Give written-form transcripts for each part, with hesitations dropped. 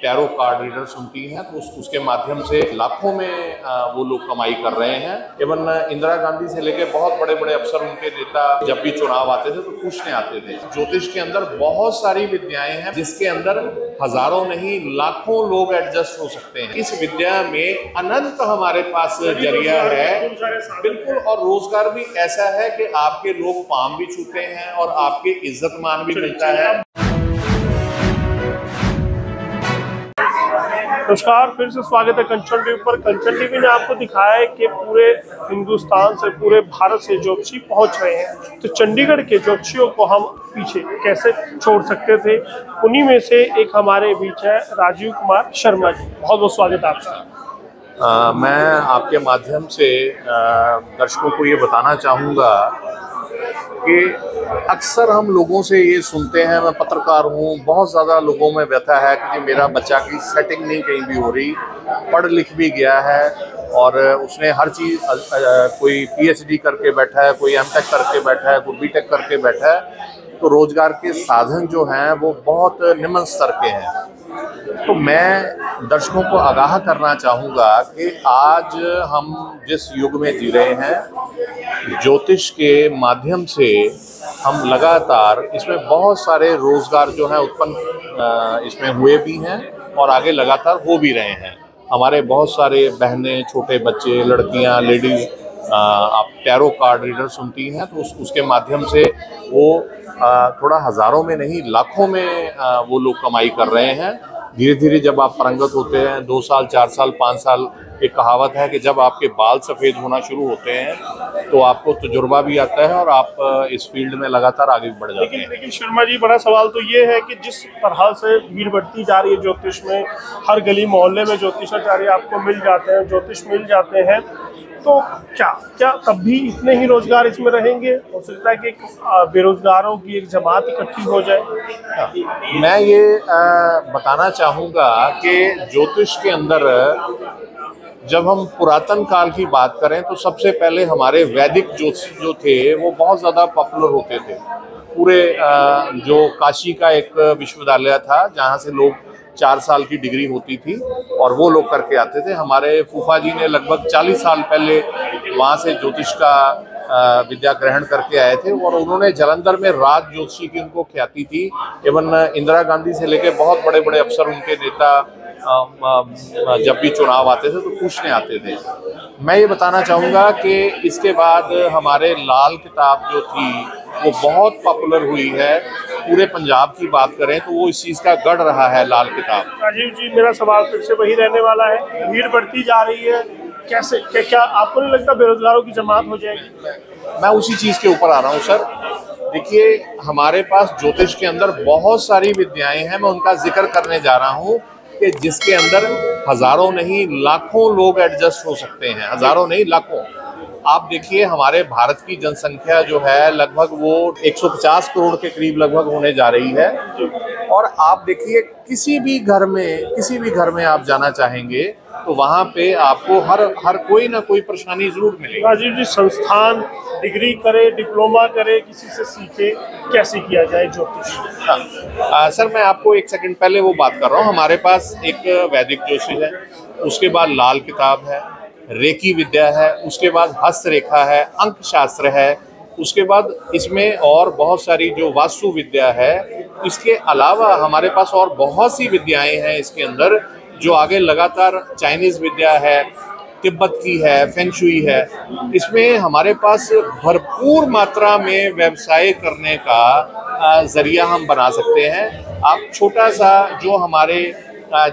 Tarot card reader सुनती हैं, तो उसके माध्यम से लाखों में वो लोग कमाई कर रहे हैं। इवन इंदिरा गांधी से लेकर बहुत बड़े बड़े अफसर, उनके नेता जब भी चुनाव आते थे तो पूछने आते थे। ज्योतिष के अंदर बहुत सारी विद्याएं हैं जिसके अंदर हजारों नहीं लाखों लोग एडजस्ट हो सकते हैं। इस विद्या में अनंत हमारे पास जरिया है, बिल्कुल। और रोजगार भी ऐसा है कि आपके लोग पाम भी छूते हैं और आपके इज्जत मान भी मिलता है। नमस्कार, फिर से स्वागत है कंचन टीवी पर। कंचन टीवी ने आपको दिखाया है कि पूरे हिंदुस्तान से, पूरे भारत से ज्योतिषी पहुंच रहे हैं, तो चंडीगढ़ के ज्योतिषियों को हम पीछे कैसे छोड़ सकते थे। उन्हीं में से एक हमारे बीच है राजीव कुमार शर्मा जी। बहुत बहुत स्वागत है आपका। मैं आपके माध्यम से दर्शकों को ये बताना चाहूँगा कि अक्सर हम लोगों से ये सुनते हैं, मैं पत्रकार हूँ, बहुत ज़्यादा लोगों में व्यथा है कि मेरा बच्चा की सेटिंग नहीं कहीं भी हो रही, पढ़ लिख भी गया है और उसने हर चीज़, कोई पीएचडी करके बैठा है, कोई एमटेक करके बैठा है, कोई बीटेक करके बैठा है, तो रोज़गार के साधन जो हैं वो बहुत निम्न स्तर के हैं। तो मैं दर्शकों को आगाह करना चाहूँगा कि आज हम जिस युग में जी रहे हैं, ज्योतिष के माध्यम से हम लगातार इसमें बहुत सारे रोज़गार जो हैं उत्पन्न इसमें हुए भी हैं और आगे लगातार हो भी रहे हैं। हमारे बहुत सारे बहनें, छोटे बच्चे, लड़कियां, लेडीज़, आप टैरो कार्ड रीडर सुनती हैं, तो उसके माध्यम से वो थोड़ा हज़ारों में नहीं लाखों में वो लोग कमाई कर रहे हैं। धीरे धीरे जब आप पारंगत होते हैं, 2 साल, 4 साल, 5 साल, एक कहावत है कि जब आपके बाल सफ़ेद होना शुरू होते हैं तो आपको तजुर्बा भी आता है और आप इस फील्ड में लगातार आगे बढ़ जाते हैं। लेकिन शर्मा जी, बड़ा सवाल तो ये है कि जिस तरह से भीड़ बढ़ती जा रही है ज्योतिष में, हर गली मोहल्ले में ज्योतिषाचार्य आपको मिल जाते हैं, ज्योतिष मिल जाते हैं, तो क्या तब भी इतने ही रोजगार इसमें रहेंगे? हो सकता है कि बेरोजगारों की एक जमात इकट्ठी हो जाए। मैं ये बताना चाहूँगा कि ज्योतिष के अंदर जब हम पुरातन काल की बात करें तो सबसे पहले हमारे वैदिक ज्योतिष जो थे वो बहुत ज़्यादा पॉपुलर होते थे। पूरे जो काशी का एक विश्वविद्यालय था जहाँ से लोग 4 साल की डिग्री होती थी और वो लोग करके आते थे। हमारे फूफा जी ने लगभग 40 साल पहले वहाँ से ज्योतिष का विद्या ग्रहण करके आए थे और उन्होंने जालंधर में राज ज्योतिषी की उनको ख्याति थी। इवन इंदिरा गांधी से लेकर बहुत बड़े बड़े अफसर, उनके नेता जब भी चुनाव आते थे तो पूछने आते थे। मैं ये बताना चाहूँगा कि इसके बाद हमारे लाल किताब जो थी वो बहुत पॉपुलर हुई है। पूरे पंजाब की बात करें तो वो इस चीज़ का गढ़ रहा है, लाल किताब। राजीव जी, मेरा सवाल फिर से वही रहने वाला है, भीड़ बढ़ती जा रही है, कैसे क्या आपको नहीं लगता बेरोजगारों की जमात हो जाएगी? मैं उसी चीज़ के ऊपर आ रहा हूँ सर। देखिए, हमारे पास ज्योतिष के अंदर बहुत सारी विद्याएं हैं, मैं उनका जिक्र करने जा रहा हूँ कि जिसके अंदर हजारों नहीं लाखों लोग एडजस्ट हो सकते हैं। हजारों नहीं लाखों। आप देखिए, हमारे भारत की जनसंख्या जो है लगभग वो 150 करोड़ के करीब लगभग होने जा रही है और आप देखिए किसी भी घर में आप जाना चाहेंगे तो वहाँ पे आपको हर कोई ना कोई परेशानी जरूर मिलेगी। राजीव जी, संस्थान डिग्री करे, डिप्लोमा करे, किसी से सीखे, कैसे किया जाए ज्योतिष? हाँ, सर मैं आपको 1 सेकंड पहले वो बात कर रहा हूँ। हमारे पास एक वैदिक ज्योतिष है, उसके बाद लाल किताब है, रेकी विद्या है, उसके बाद हस्तरेखा है, अंक शास्त्र है, उसके बाद इसमें और बहुत सारी जो वास्तु विद्या है। इसके अलावा हमारे पास और बहुत सी विद्याएं हैं इसके अंदर जो आगे लगातार, चाइनीज़ विद्या है, तिब्बत की है, फेंगशुई है। इसमें हमारे पास भरपूर मात्रा में व्यवसाय करने का जरिया हम बना सकते हैं। आप छोटा सा जो हमारे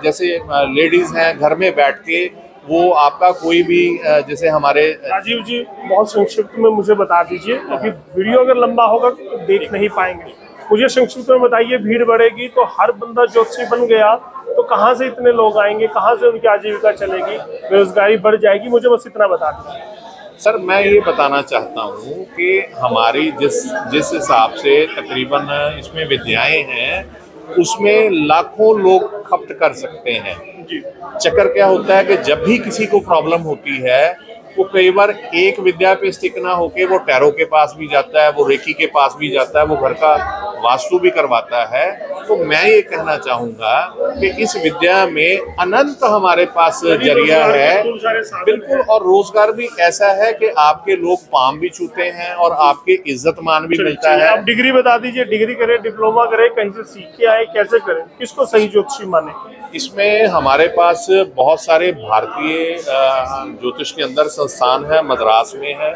जैसे लेडीज़ हैं घर में बैठ के वो आपका कोई भी जैसे हमारे राजीव जी, बहुत संक्षिप्त में मुझे बता दीजिए क्योंकि वीडियो अगर लंबा होगा तो देख नहीं पाएंगे। मुझे संक्षिप्त में बताइए, भीड़ बढ़ेगी तो हर बंदा ज्योतिषी बन गया तो कहाँ से इतने लोग आएंगे, कहाँ से उनकी आजीविका चलेगी, बेरोजगारी बढ़ जाएगी? मुझे बस इतना बता दीजिए। सर मैं ये बताना चाहता हूँ कि हमारी जिस हिसाब से तकरीबन इसमें विद्याएं हैं उसमें लाखों लोग खपत कर सकते हैं। चक्कर क्या होता है कि जब भी किसी को प्रॉब्लम होती है वो कई बार एक विद्या पे स्टिक ना होके वो टैरो के पास भी जाता है, वो रेकी के पास भी जाता है, वो घर का वास्तु भी करवाता है। तो मैं ये कहना चाहूंगा कि इस विद्या में अनंत हमारे पास जरिया है, बिल्कुल। और रोजगार भी ऐसा है कि आपके लोग पाम भी छूते हैं और आपके इज्जत मान भी मिलता है। आप डिग्री बता दीजिए, डिग्री करें, डिप्लोमा करें, कहीं से सीख के आए, कैसे करें, किसको सही ज्योतिषी माने? इसमें हमारे पास बहुत सारे भारतीय ज्योतिष के अंदर संस्थान है, मद्रास में है,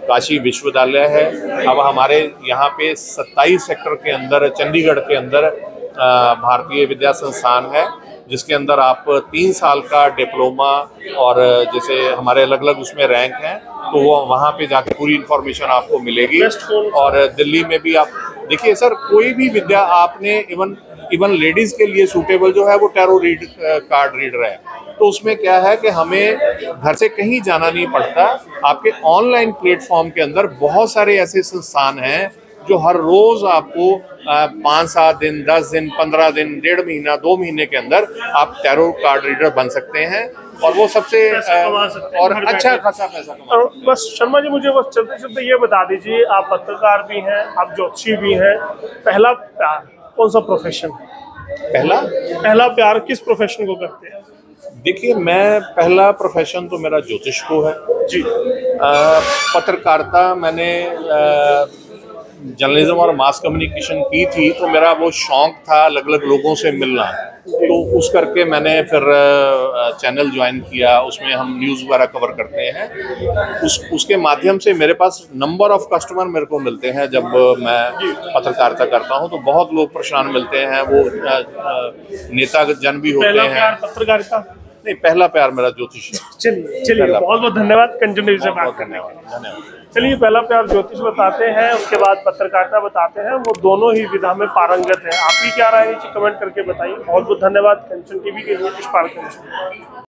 काशी विश्वविद्यालय है। अब हमारे यहाँ पे 27 सेक्टर के अंदर, चंडीगढ़ के अंदर भारतीय विद्या संस्थान है, जिसके अंदर आप 3 साल का डिप्लोमा और जैसे हमारे अलग अलग उसमें रैंक हैं, तो वो वहाँ पे जाके पूरी इन्फॉर्मेशन आपको मिलेगी। और दिल्ली में भी आप देखिए सर, कोई भी विद्या आपने इवन लेडीज के लिए सूटेबल जो है वो टैरो कार्ड रीडर है। तो उसमें क्या है कि हमें घर से कहीं जाना नहीं पड़ता। आपके ऑनलाइन प्लेटफॉर्म के अंदर बहुत सारे ऐसे संस्थान हैं जो हर रोज आपको 5-7 दिन, 10 दिन, 15 दिन, 1.5 महीना, 2 महीने के अंदर आप टैरो कार्ड रीडर बन सकते हैं और वो सबसे और अच्छा खासा पैसा कमा। और बस शर्मा जी, मुझे बस चलते चलते ये बता दीजिए, आप पत्रकार भी हैं, आप ज्योतिषी भी हैं, पहला प्यार कौन सा प्रोफेशन है? पहला प्यार किस प्रोफेशन को करते हैं? देखिए, मैं पहला प्रोफेशन तो मेरा ज्योतिष को है जी। पत्रकारिता मैंने जर्नलिज्म और मास कम्युनिकेशन की थी, तो मेरा वो शौक था अलग अलग लोगों से मिलना। तो उस करके मैंने फिर चैनल ज्वाइन किया, उसमें हम न्यूज़ वगैरह कवर करते हैं। उसके माध्यम से मेरे पास नंबर ऑफ कस्टमर मेरे को मिलते हैं। जब मैं पत्रकारिता करता हूं तो बहुत लोग परेशान मिलते हैं, वो नेता जन भी होते हैं। पत्रकारिता नहीं, पहला प्यार मेरा ज्योतिष है। चलिए बहुत बहुत धन्यवाद कंचन टीवी से बात करने के लिए। धन्यवाद। चलिए, पहला प्यार ज्योतिष बताते हैं, उसके बाद पत्रकारिता बताते हैं। वो दोनों ही विधा में पारंगत है। आपकी क्या राय है नीचे कमेंट करके बताइए। बहुत बहुत धन्यवाद कंचन टीवी के लिए।